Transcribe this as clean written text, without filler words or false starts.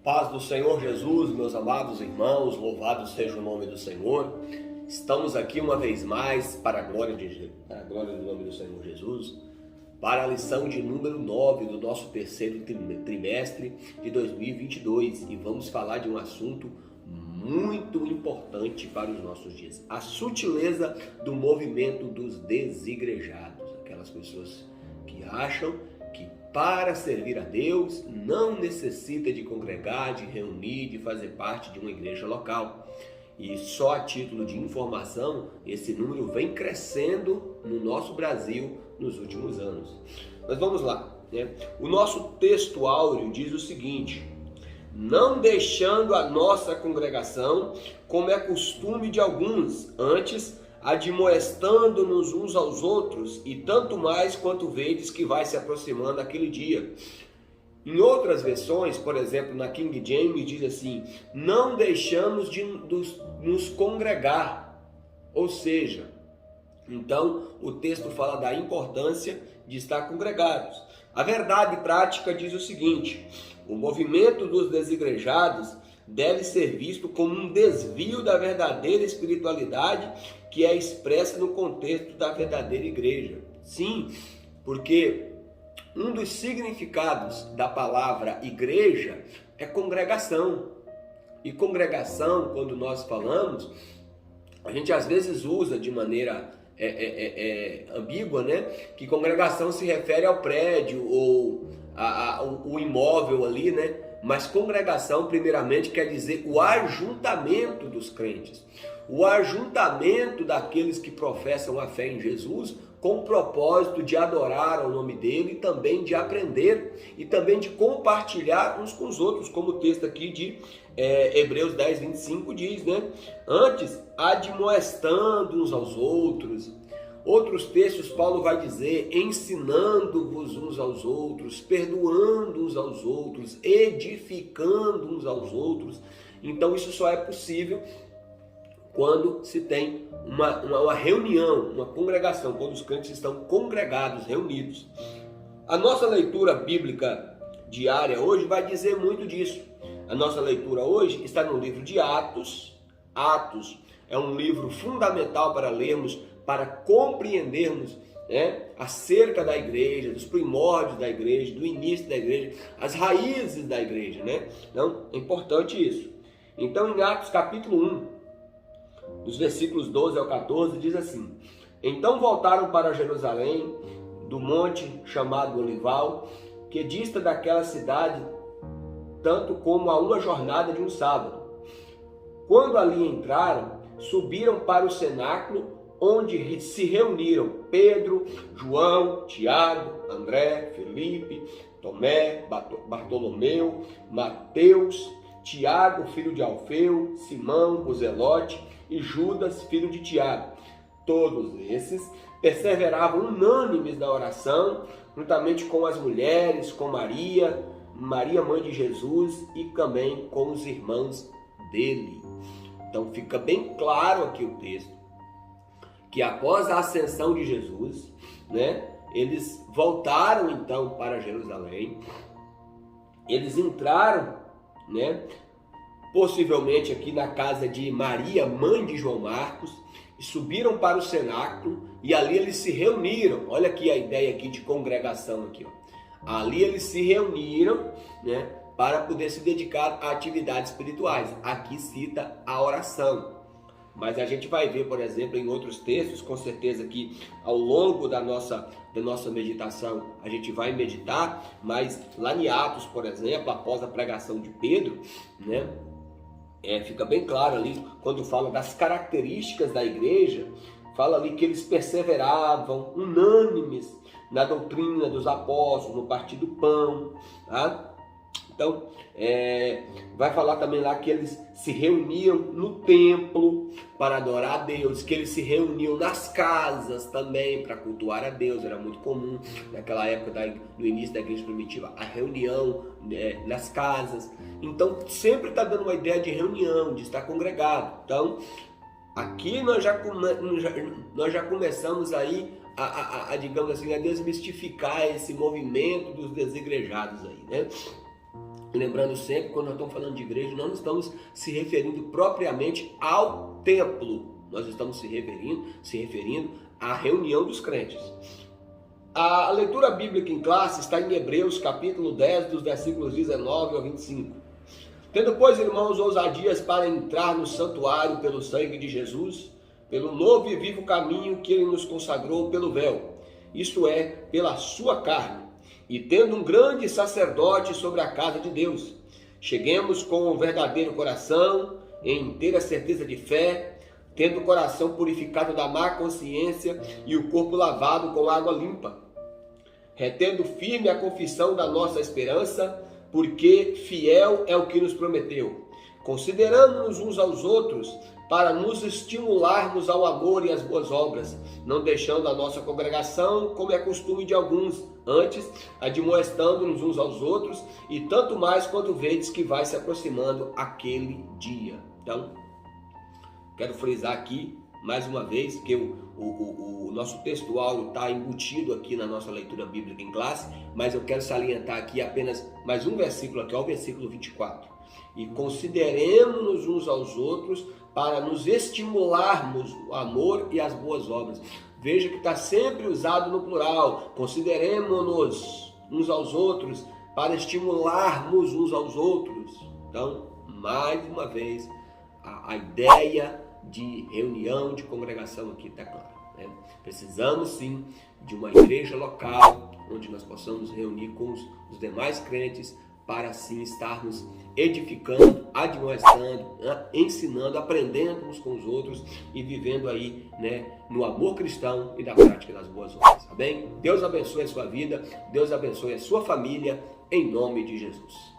Paz do Senhor Jesus, meus amados irmãos, louvado seja o nome do Senhor. Estamos aqui uma vez mais para a glória do nome do Senhor Jesus, para a lição de número 9 do nosso terceiro trimestre de 2022 e vamos falar de um assunto muito importante para os nossos dias: a sutileza do movimento dos desigrejados, aquelas pessoas que acham que para servir a Deus não necessita de congregar, de reunir, de fazer parte de uma igreja local. E só a título de informação, esse número vem crescendo no nosso Brasil nos últimos anos. Mas vamos lá, né? O nosso texto áureo diz o seguinte: não deixando a nossa congregação, como é costume de alguns, antes admoestando-nos uns aos outros, e tanto mais quanto vedes que vai se aproximando aquele dia. Em outras versões, por exemplo, na King James, diz assim: não deixamos de nos congregar. Ou seja, então o texto fala da importância de estar congregados. A verdade prática diz o seguinte: o movimento dos desigrejados deve ser visto como um desvio da verdadeira espiritualidade que é expressa no contexto da verdadeira igreja. Sim, porque um dos significados da palavra igreja é congregação. E congregação, quando nós falamos, a gente às vezes usa de maneira ambígua, né? Que congregação se refere ao prédio ou o imóvel ali, né? Mas congregação, primeiramente, quer dizer o ajuntamento dos crentes. O ajuntamento daqueles que professam a fé em Jesus com o propósito de adorar ao nome dele e também de aprender e também de compartilhar uns com os outros, como o texto aqui de Hebreus 10, 25 diz, né? Antes, admoestando uns aos outros. Outros textos, Paulo vai dizer, ensinando-vos uns aos outros, perdoando uns aos outros, edificando uns aos outros. Então isso só é possível quando se tem uma reunião, uma congregação, quando os crentes estão congregados, reunidos. A nossa leitura bíblica diária hoje vai dizer muito disso. A nossa leitura hoje está no livro de Atos. Atos é um livro fundamental para lermos, para compreendermos, né, acerca da igreja, dos primórdios da igreja, do início da igreja, as raízes da igreja, né? Então, é importante isso. Então, em Atos capítulo 1, dos versículos 12 ao 14, diz assim: então voltaram para Jerusalém, do monte chamado Olival, que dista daquela cidade tanto como a uma jornada de um sábado. Quando ali entraram, subiram para o cenáculo, onde se reuniram Pedro, João, Tiago, André, Felipe, Tomé, Bartolomeu, Mateus, Tiago, filho de Alfeu, Simão, o Zelote e Judas, filho de Tiago. Todos esses perseveravam unânimes na oração, juntamente com as mulheres, com Maria, mãe de Jesus, e também com os irmãos dele. Então fica bem claro aqui o texto, que após a ascensão de Jesus, né, eles voltaram então para Jerusalém, eles entraram, né, possivelmente aqui na casa de Maria, mãe de João Marcos, e subiram para o cenáculo, e ali eles se reuniram. Olha aqui a ideia aqui de congregação aqui, ó. Ali eles se reuniram, né, para poder se dedicar a atividades espirituais. Aqui cita a oração. Mas a gente vai ver, por exemplo, em outros textos, com certeza que ao longo da nossa meditação a gente vai meditar, mas lá em Atos, por exemplo, após a pregação de Pedro, né, fica bem claro ali, quando fala das características da igreja, fala ali que eles perseveravam unânimes na doutrina dos apóstolos, no partir do pão, tá? Então, vai falar também lá que eles se reuniam no templo para adorar a Deus, que eles se reuniam nas casas também para cultuar a Deus. Era muito comum naquela época, no início da igreja primitiva, a reunião nas casas. Então, sempre está dando uma ideia de reunião, de estar congregado. Então, aqui nós já começamos aí digamos assim, a desmistificar esse movimento dos desigrejados aí, né? Lembrando sempre, quando nós estamos falando de igreja, não estamos se referindo propriamente ao templo. Nós estamos se referindo à reunião dos crentes. A leitura bíblica em classe está em Hebreus capítulo 10, dos versículos 19 ao 25. Tendo, pois, irmãos, ousadias para entrar no santuário pelo sangue de Jesus, pelo novo e vivo caminho que ele nos consagrou pelo véu, isto é, pela sua carne, e tendo um grande sacerdote sobre a casa de Deus, cheguemos com um verdadeiro coração, em inteira certeza de fé, tendo o coração purificado da má consciência e o corpo lavado com água limpa, retendo firme a confissão da nossa esperança, porque fiel é o que nos prometeu, considerando-nos uns aos outros para nos estimularmos ao amor e às boas obras, não deixando a nossa congregação, como é costume de alguns, antes admoestando-nos uns aos outros, e tanto mais quanto vedes que vai se aproximando aquele dia. Então, quero frisar aqui, mais uma vez, que o nosso textual está embutido aqui na nossa leitura bíblica em classe, mas eu quero salientar aqui apenas mais um versículo, aqui, ó, o versículo 24. E consideremos-nos uns aos outros para nos estimularmos o amor e as boas obras. Veja que está sempre usado no plural. Consideremos-nos uns aos outros para estimularmos uns aos outros. Então, mais uma vez, a ideia de reunião, de congregação aqui está clara, né? Precisamos sim de uma igreja local, onde nós possamos reunir com os demais crentes, para assim estarmos edificando, admoestando, ensinando, aprendendo uns com os outros e vivendo aí, né, no amor cristão e na prática das boas obras, tá bem? Deus abençoe a sua vida, Deus abençoe a sua família, em nome de Jesus.